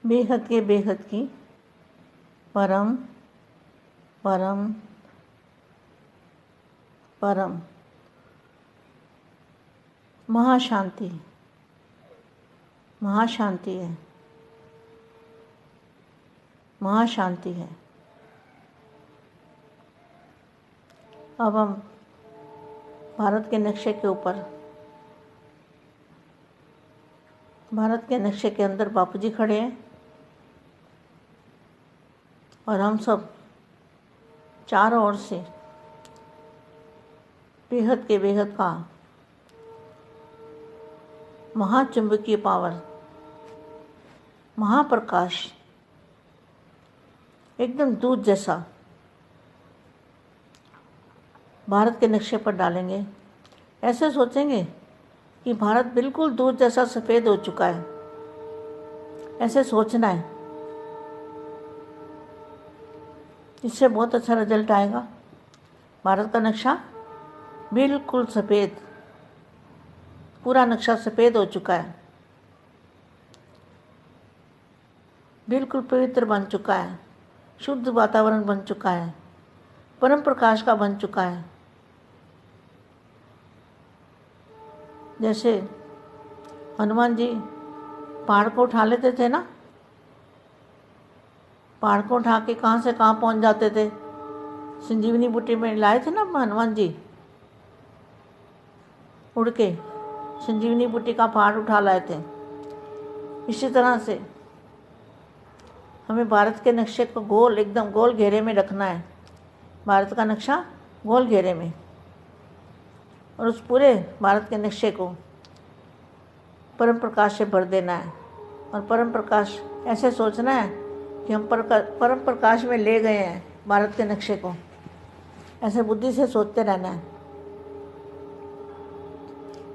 बेहद की परम परम परम महाशांति महाशांति है, महाशांति है। अब हम भारत के नक्शे के ऊपर, भारत के नक्शे के अंदर बापूजी खड़े हैं और हम सब चारों ओर से बेहद का महाचुंबकीय पावर, महाप्रकाश एकदम दूध जैसा भारत के नक्शे पर डालेंगे। ऐसे सोचेंगे कि भारत बिल्कुल दूध जैसा सफ़ेद हो चुका है, ऐसे सोचना है। इससे बहुत अच्छा रिजल्ट आएगा। भारत का नक्शा बिल्कुल सफ़ेद, पूरा नक्शा सफ़ेद हो चुका है, बिल्कुल पवित्र बन चुका है, शुद्ध वातावरण बन चुका है, परम प्रकाश का बन चुका है। जैसे हनुमान जी पहाड़ को उठा लेते थे ना, पहाड़ को उठा के कहाँ से कहाँ पहुँच जाते थे। संजीवनी बूटी में लाए थे ना हनुमान जी, उड़ के संजीवनी बूटी का पहाड़ उठा लाए थे। इसी तरह से हमें भारत के नक्शे को गोल, एकदम गोल घेरे में रखना है। भारत का नक्शा गोल घेरे में, और उस पूरे भारत के नक्शे को परम प्रकाश से भर देना है। और परम प्रकाश ऐसे सोचना है कि हम परम प्रकाश में ले गए हैं भारत के नक्शे को। ऐसे बुद्धि से सोचते रहना है।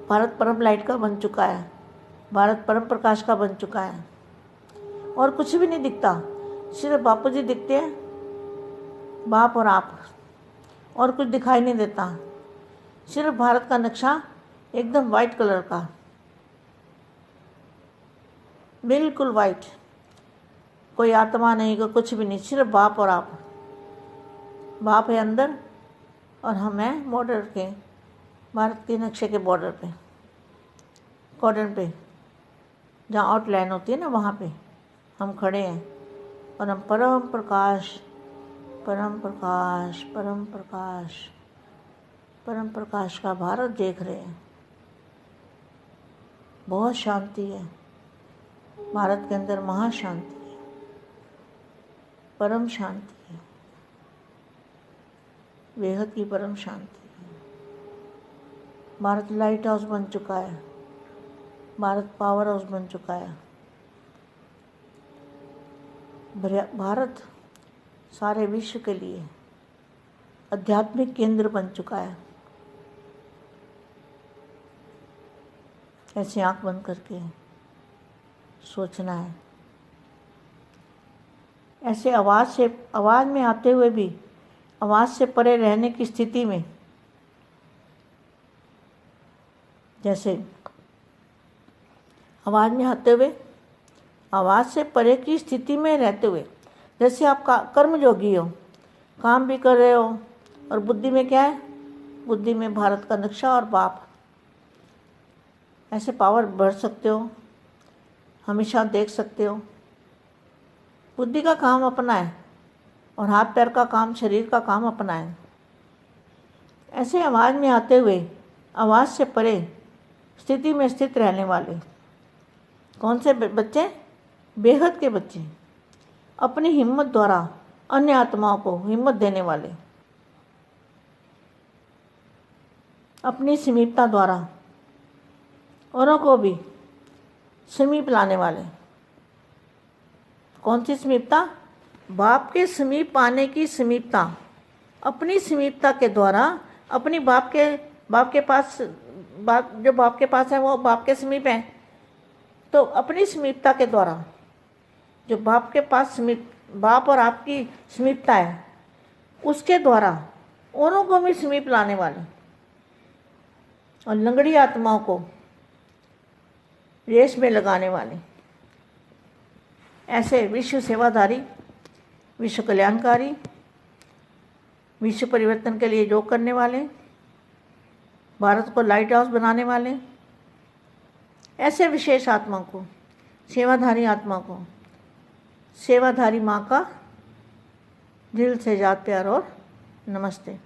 भारत परम लाइट का बन चुका है, भारत परम प्रकाश का बन चुका है, और कुछ भी नहीं दिखता, सिर्फ बापूजी दिखते हैं, बाप और आप, और कुछ दिखाई नहीं देता। सिर्फ भारत का नक्शा एकदम वाइट कलर का, बिल्कुल वाइट, कोई आत्मा नहीं, कोई कुछ भी नहीं, सिर्फ बाप और आप। बाप है अंदर और हम हैं बॉर्डर के, भारत के नक्शे के बॉर्डर पे, कॉर्डन पे, जहाँ आउटलाइन होती है ना, वहाँ पे हम खड़े हैं। और हम परम प्रकाश परम प्रकाश परम प्रकाश परम प्रकाश का भारत देख रहे हैं। बहुत शांति है भारत के अंदर, महाशांति है, परम शांति है, बेहद की परम शांति है। भारत लाइट हाउस बन चुका है, भारत पावर हाउस बन चुका है। भारत सारे विश्व के लिए आध्यात्मिक केंद्र बन चुका है। ऐसे आंख बंद करके सोचना है। ऐसे आवाज़ में आते हुए भी आवाज़ से परे रहने की स्थिति में, जैसे आवाज़ में आते हुए आवाज़ से परे की स्थिति में रहते हुए, जैसे आप कर्मयोगी हो, काम भी कर रहे हो, और बुद्धि में क्या है, बुद्धि में भारत का नक्शा और बाप। ऐसे पावर बढ़ सकते हो, हमेशा देख सकते हो। बुद्धि का काम अपना है और हाथ पैर का काम, शरीर का काम अपना है। ऐसे आवाज़ में आते हुए आवाज़ से परे स्थिति में स्थित रहने वाले कौन से बच्चे? बेहद के बच्चे, अपनी हिम्मत द्वारा अन्य आत्माओं को हिम्मत देने वाले, अपनी समीपता द्वारा औरों को भी समीप लाने वाले। कौन सी समीपता? बाप के समीप आने की समीपता। अपनी समीपता के द्वारा अपनी बाप के पास, जो बाप के पास है वो बाप के समीप है, तो अपनी समीपता के द्वारा जो बाप के पास बाप और आपकी समीपता है, उसके द्वारा औरों को भी समीप लाने वाले, और लंगड़ी आत्माओं को रेस में लगाने वाले। ऐसे विश्व सेवाधारी, विश्व कल्याणकारी, विश्व परिवर्तन के लिए योग करने वाले, भारत को लाइट हाउस बनाने वाले, ऐसे विशेष आत्मा को, सेवाधारी आत्मा को, सेवाधारी माँ का दिल से याद प्यार और नमस्ते।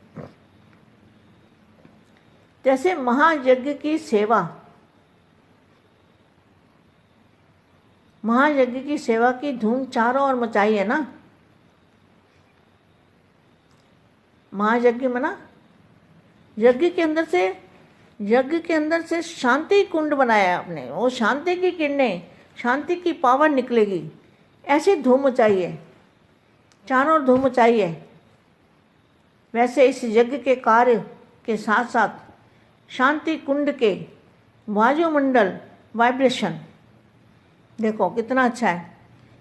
जैसे महायज्ञ की सेवा, महायज्ञ की सेवा की धूम चारों ओर मचाई है ना। महायज्ञ मना यज्ञ के अंदर से शांति कुंड बनाया है आपने। वो शांति की किरणें, शांति की पावर निकलेगी, ऐसे धूम मचाई है, चारों ओर धूम मचाई है। वैसे इस यज्ञ के कार्य के साथ साथ शांति कुंड के वायुमंडल वाइब्रेशन, देखो कितना अच्छा है।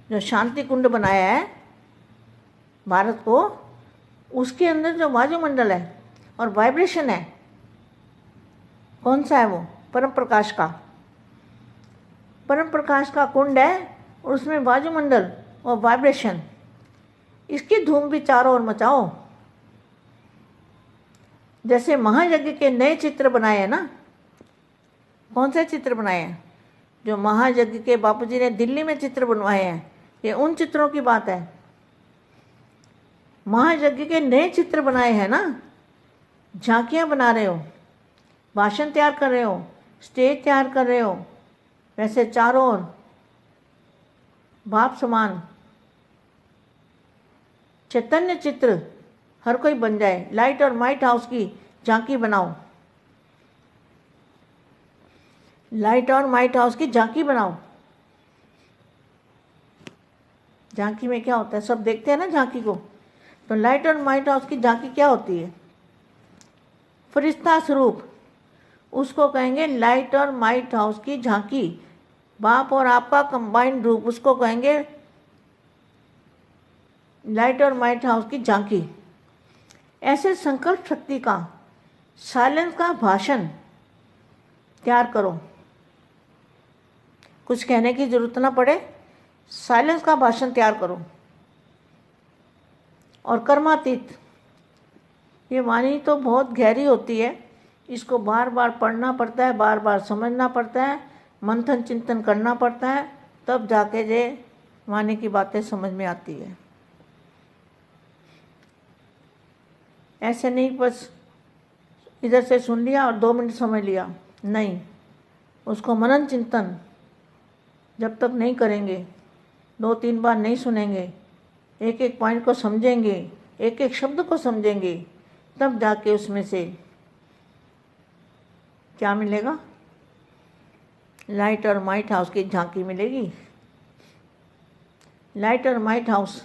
जो शांति कुंड बनाया है भारत को, उसके अंदर जो वायुमंडल है और वाइब्रेशन है, कौन सा है वो? परम प्रकाश का, परम प्रकाश का कुंड है और उसमें वायुमंडल और वाइब्रेशन, इसकी धूम भी चारों ओर मचाओ। जैसे महायज्ञ के नए चित्र बनाए हैं ना। कौन से चित्र बनाए हैं? जो महायज्ञ के बापूजी ने दिल्ली में चित्र बनवाए हैं, ये उन चित्रों की बात है। महायज्ञ के नए चित्र बनाए हैं ना। झांकियाँ बना रहे हो, भाषण तैयार कर रहे हो, स्टेज तैयार कर रहे हो, वैसे चारों ओर बाप समान चैतन्य चित्र हर कोई बन जाए। लाइट और माइट हाउस की झांकी बनाओ, लाइट और माइट हाउस की झांकी बनाओ। झांकी में क्या होता है? सब देखते हैं ना झांकी को। तो लाइट और माइट हाउस की झांकी क्या होती है? फरिश्ता स्वरूप, उसको कहेंगे लाइट और माइट हाउस की झांकी। बाप और आपका कंबाइंड रूप, उसको कहेंगे लाइट और माइट हाउस की झांकी। ऐसे संकल्प शक्ति का, साइलेंस का भाषण तैयार करो। कुछ कहने की जरूरत ना पड़े, साइलेंस का भाषण तैयार करो। और कर्मातीत, ये वाणी तो बहुत गहरी होती है, इसको बार बार पढ़ना पड़ता है, बार बार समझना पड़ता है, मंथन चिंतन करना पड़ता है, तब जाके ये वाणी की बातें समझ में आती है। ऐसे नहीं बस इधर से सुन लिया और 2 मिनट समझ लिया, नहीं। उसको मनन चिंतन जब तक नहीं करेंगे, 2-3 बार नहीं सुनेंगे, एक एक पॉइंट को समझेंगे, एक एक शब्द को समझेंगे, तब जाके उसमें से क्या मिलेगा? लाइट और माइट हाउस की झांकी मिलेगी। लाइट और माइट हाउस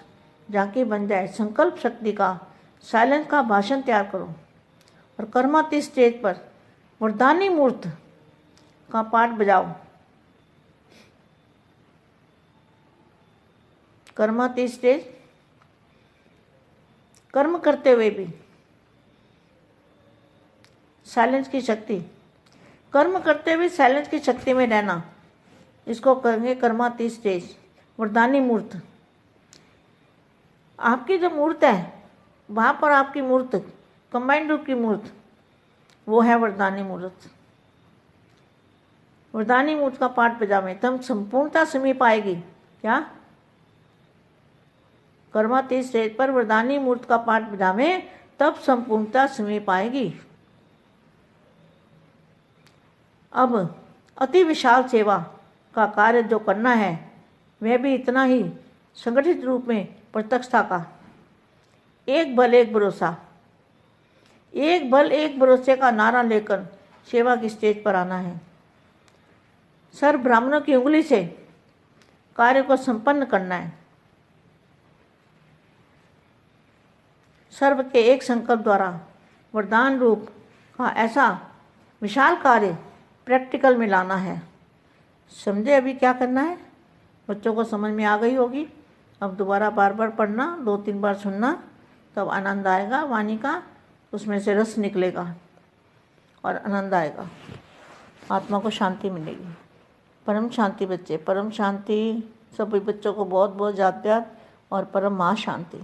झांकी बन जाए। संकल्प शक्ति का, साइलेंस का भाषण तैयार करो। और कर्मातीत स्टेज पर वरदानी मूर्त का पाठ बजाओ। कर्मातीत स्टेज, कर्म करते हुए भी साइलेंस की शक्ति, कर्म करते हुए साइलेंस की शक्ति में रहना, इसको कहेंगे कर्मातीत स्टेज, वरदानी मूर्त। आपकी जो मूर्त है, वहाँ पर आपकी मूर्त, कंबाइंड रूप की मूर्त, वो है वरदानी मूर्त। वरदानी मूर्त का पाठ बजावे तब संपूर्णता समीप आएगी। क्या? कर्मातीत स्टेज पर वरदानी मूर्त का पाठ बजावे तब संपूर्णता समीप आएगी। अब अति विशाल सेवा का कार्य जो करना है, वह भी इतना ही संगठित रूप में प्रत्यक्षता का। एक बल एक भरोसा, एक बल एक भरोसे का नारा लेकर सेवा की स्टेज पर आना है। सर्व ब्राह्मणों की उंगली से कार्य को संपन्न करना है। सर्व के एक संकल्प द्वारा वरदान रूप का ऐसा विशाल कार्य प्रैक्टिकल में लाना है। समझे अभी क्या करना है? बच्चों को समझ में आ गई होगी। अब दोबारा बार बार पढ़ना, 2-3 बार सुनना, तब आनंद आएगा वाणी का, उसमें से रस निकलेगा और आनंद आएगा, आत्मा को शांति मिलेगी। परम शांति बच्चे, परम शांति। सभी बच्चों को बहुत बहुत याद प्यार और परम महा शांति।